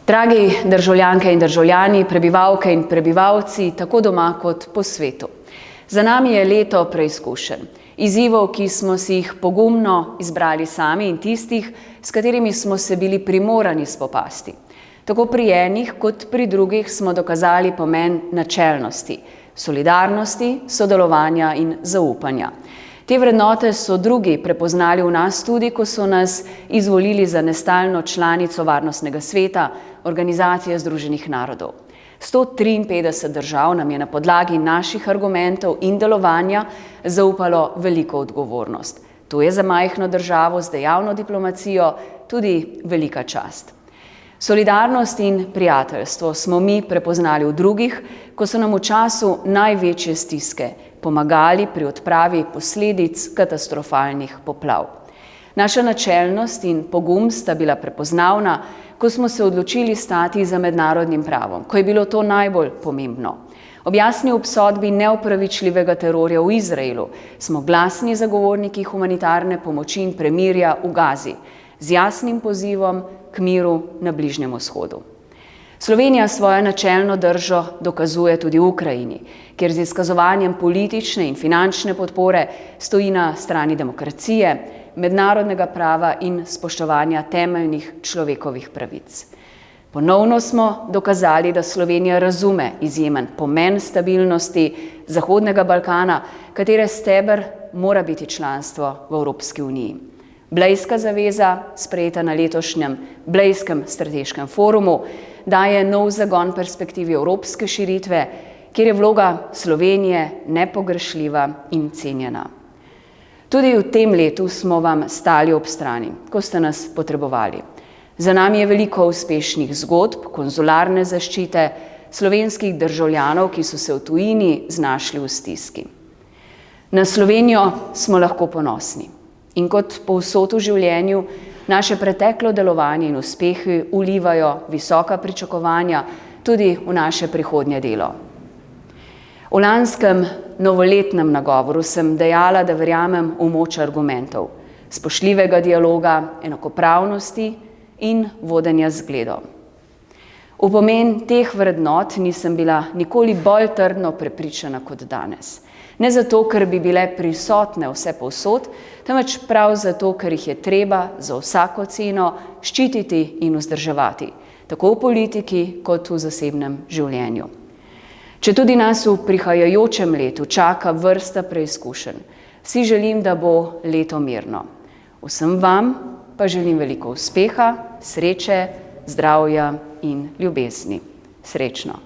Dragi državljanke in državljani, prebivalke in prebivalci, tako doma kot po svetu. Za nami je leto preizkušenj, izzivov, ki smo si jih pogumno izbrali sami in tistih, s katerimi smo se bili primorani spopasti. Tako pri enih kot pri drugih smo dokazali pomen načelnosti, solidarnosti, sodelovanja in zaupanja. Te vrednote so drugi prepoznali v nas tudi, ko so nas izvolili za nestalno članico Varnostnega sveta Organizacije Združenih narodov. 153 držav nam je na podlagi naših argumentov in delovanja zaupalo veliko odgovornost. To je za majhno državo z dejavno diplomacijo tudi velika čast. Solidarnost in prijateljstvo smo mi prepoznali v drugih, ko so nam v času največje stiske pomagali pri odpravi posledic katastrofalnih poplav. Naša načelnost in pogum sta bila prepoznavna, ko smo se odločili stati za mednarodnim pravom, ko je bilo to najbolj pomembno. Ob jasni obsodbi neopravičljivega terorja v Izraelu smo glasni zagovorniki humanitarne pomoči in premirja v Gazi, z jasnim pozivom k miru na Bližnjem vzhodu. Slovenija svojo načelno držo dokazuje tudi v Ukrajini, kjer z izkazovanjem politične in finančne podpore stoji na strani demokracije, mednarodnega prava in spoštovanja temeljnih človekovih pravic. Ponovno smo dokazali, da Slovenija razume izjemen pomen stabilnosti Zahodnega Balkana, katere steber mora biti članstvo v Evropski uniji. Blejska zaveza, sprejeta na letošnjem Blejskem strateškem forumu, daje nov zagon perspektivi evropske širitve, kjer je vloga Slovenije nepogrešljiva in cenjena. Tudi v tem letu smo vam stali ob strani, ko ste nas potrebovali. Za nami je veliko uspešnih zgodb, konzularne zaščite, slovenskih državljanov, ki so se v tujini znašli v stiski. Na Slovenijo smo lahko ponosni. In kot povsod v življenju, naše preteklo delovanje in uspehi vlivajo visoka pričakovanja tudi v naše prihodnje delo. V lanskem novoletnem nagovoru sem dejala, da verjamem v moč argumentov, spoštljivega dialoga, enakopravnosti in vodenja z zgledom. V pomen teh vrednot nisem bila nikoli bolj trdno prepričana kot danes. Ne zato, ker bi bile prisotne vse povsod, temveč prav zato, ker jih je treba za vsako ceno ščititi in vzdrževati, tako v politiki kot v zasebnem življenju. Če tudi nas v prihajajočem letu čaka vrsta preizkušenj, si želim, da bo leto mirno. Vsem vam pa želim veliko uspeha, sreče, zdravja in ljubezni. Srečno!